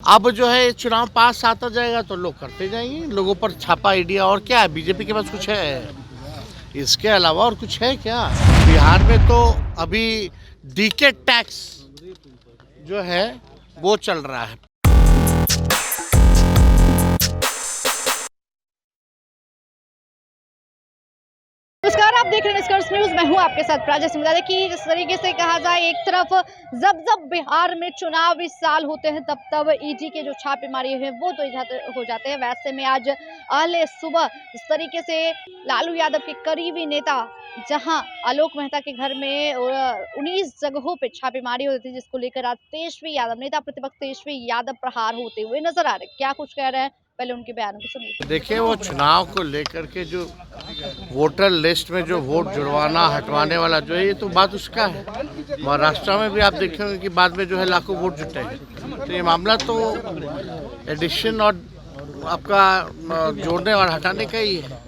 अब जो है चुनाव पास आता जाएगा तो लोग करते जाएंगे, लोगों पर छापा आइडिया। और क्या है, बीजेपी के पास कुछ है इसके अलावा? और कुछ है क्या? बिहार में तो अभी डीके टैक्स जो है वो चल रहा है। नमस्कार, आप देख रहे हैं निष्कर्ष न्यूज। मैं हूं आपके साथ प्राची सिंह। कि जिस तरीके से कहा जाए, एक तरफ जब जब बिहार में चुनावी साल होते हैं तब तब ईडी के जो छापेमारी है वो तो हो जाते हैं। वैसे में आज अहले सुबह इस तरीके से लालू यादव के करीबी नेता जहां आलोक मेहता के घर में 19 जगहों पे छापेमारी हुई थी, जिसको लेकर आज तेजस्वी यादव, नेता प्रतिपक्ष तेजस्वी यादव प्रहार होते हुए नजर आ रहे। क्या कुछ कह रहे हैं, पहले उनके बयानों को सुनिए। देखिए, वो चुनाव को लेकर के जो वोटर लिस्ट में जो वोट जुड़वाना हटवाने वाला जो है, ये तो बात उसका है। महाराष्ट्र में भी आप देखेंगे कि बाद में जो है लाखों वोट जुटे हैं। तो ये मामला तो एडिशन और आपका जोड़ने और हटाने का ही है।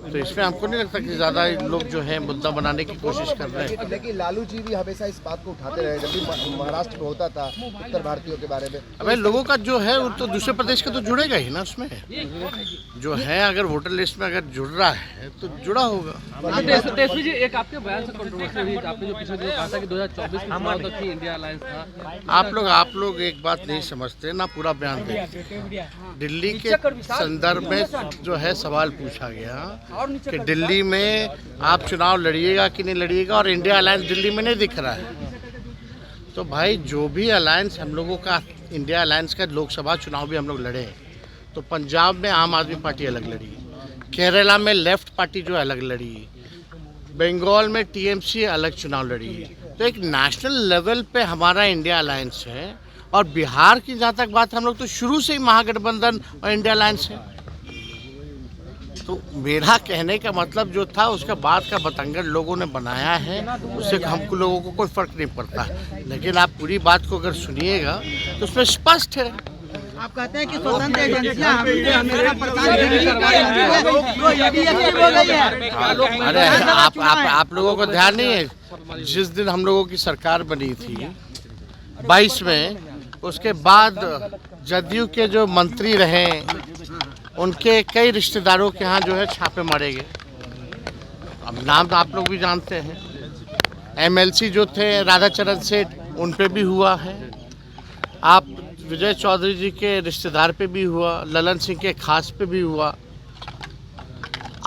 तो इसमें हमको नहीं लगता कि ज़्यादा लोग जो है मुद्दा बनाने की कोशिश कर रहे हैं। लेकिन लालू जी भी हमेशा इस बात को उठाते रहे, जब भी महाराष्ट्र में होता था उत्तर भारतीयों के बारे में। अबे लोगों का जो है वो तो दूसरे प्रदेश का तो जुड़ेगा ही ना उसमें जो है। अगर वोटर लिस्ट में अगर जुड़ रहा है तो जुड़ा होगा। तेजस्वी जी, एक आपके बयान से कंट्रोवर्सी हुई। आपने जो पिछले दिनों कहा था कि 2024 के चुनाव तक ही इंडिया अलायंस था। आप लोग एक बात नहीं समझते ना, पूरा बयान देखते। दिल्ली के संदर्भ में जो है सवाल पूछा गया कि दिल्ली में आप चुनाव लड़िएगा कि नहीं लड़िएगा, और इंडिया अलायंस दिल्ली में नहीं दिख रहा है। तो भाई, जो भी अलायंस हम लोगों का, इंडिया अलायंस का लोकसभा चुनाव भी हम लोग लड़े। तो पंजाब में आम आदमी पार्टी अलग लड़ी, केरला में लेफ्ट पार्टी जो अलग लड़ी, बंगाल में टीएमसी अलग चुनाव लड़ी। तो एक नेशनल लेवल पे हमारा इंडिया अलायंस है। और बिहार की जहाँ तक बात, हम लोग तो शुरू से ही महागठबंधन और इंडिया अलायंस है। तो मेरा कहने का मतलब जो था, उसका बाद का बतंगड़ लोगों ने बनाया है, उससे हमको लोगों को कोई फर्क नहीं पड़ता। लेकिन आप पूरी बात को अगर सुनिएगा तो उसमें स्पष्ट है। आप कहते हैं कि स्वतंत्र एजेंसियां अरे आप लोगों को ध्यान नहीं है, जिस दिन हम लोगों की सरकार बनी थी 22 में, उसके बाद जदयू के जो मंत्री रहे उनके कई रिश्तेदारों के यहाँ जो है छापे मारे गए। अब नाम तो आप लोग भी जानते हैं। एमएलसी जो थे राधाचरण सेठ, उन पे भी हुआ है। आप विजय चौधरी जी के रिश्तेदार पे भी हुआ, ललन सिंह के खास पे भी हुआ।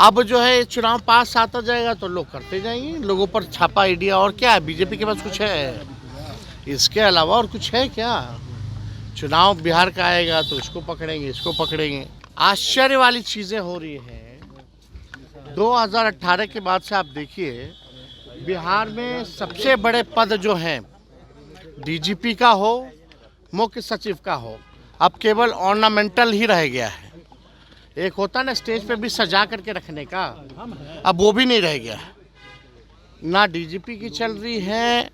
अब जो है चुनाव पास आता जाएगा तो लोग करते जाएंगे, लोगों पर छापा आइडिया। और क्या है, बीजेपी के पास कुछ है इसके अलावा? और कुछ है क्या? चुनाव बिहार का आएगा तो इसको पकड़ेंगे, इसको पकड़ेंगे। आश्चर्य वाली चीज़ें हो रही हैं। 2018 के बाद से आप देखिए, बिहार में सबसे बड़े पद जो हैं, डीजीपी का हो, मुख्य सचिव का हो, अब केवल ऑर्नामेंटल ही रह गया है। एक होता ना स्टेज पे भी सजा करके रखने का, अब वो भी नहीं रह गया है। ना डीजीपी की चल रही है,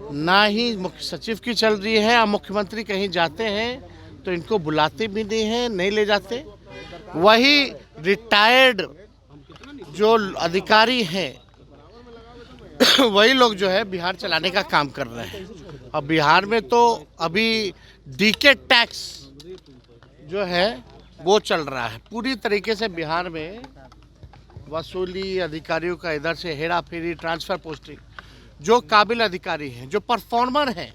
ना ही मुख्य सचिव की चल रही है। और मुख्यमंत्री कहीं जाते हैं तो इनको बुलाते भी नहीं हैं, नहीं ले जाते। वही रिटायर्ड जो अधिकारी हैं वही लोग जो है बिहार चलाने का काम कर रहे हैं। और बिहार में तो अभी डीके टैक्स जो है वो चल रहा है। पूरी तरीके से बिहार में वसूली, अधिकारियों का इधर से हेरा फेरी, ट्रांसफ़र पोस्टिंग। जो काबिल अधिकारी हैं, जो परफॉर्मर हैं,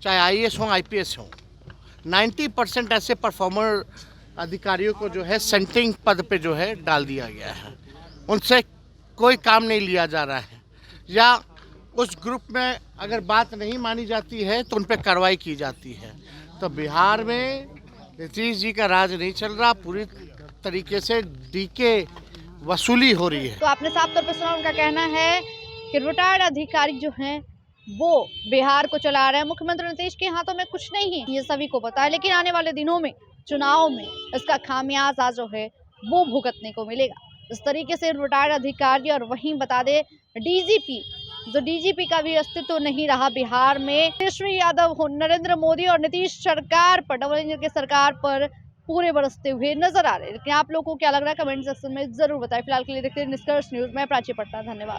चाहे आईएएस हो, आईपीएस हो, 90% ऐसे परफॉर्मर अधिकारियों को जो है सेंटिंग पद पे जो है डाल दिया गया है। उनसे कोई काम नहीं लिया जा रहा है, या उस ग्रुप में अगर बात नहीं मानी जाती है तो उन पे कार्रवाई की जाती है। तो बिहार में नीतीश जी का राज नहीं चल रहा, पूरी तरीके से डीके वसूली हो रही है। तो आपने साफ तौर पर सुना, उनका कहना है कि रिटायर्ड अधिकारी जो हैं वो बिहार को चला रहे हैं। मुख्यमंत्री नीतीश के हाथों में कुछ नहीं है, ये सभी को पता है। लेकिन आने वाले दिनों में चुनाव में इसका खामियाजा जो है वो भुगतने को मिलेगा। इस तरीके से रिटायर्ड अधिकारी, और वहीं बता दे डीजीपी का भी अस्तित्व नहीं रहा बिहार में। तेजस्वी यादव नरेंद्र मोदी और नीतीश सरकार पर, डबल इंजन की सरकार पर पूरे बरसते हुए नजर आ रहे हैं। लेकिन आप लोगों को क्या लग रहा है, कमेंट सेक्शन में जरूर बताएं। फिलहाल के लिए देखते हैं निष्कर्ष न्यूज। मैं प्राची पटना, धन्यवाद।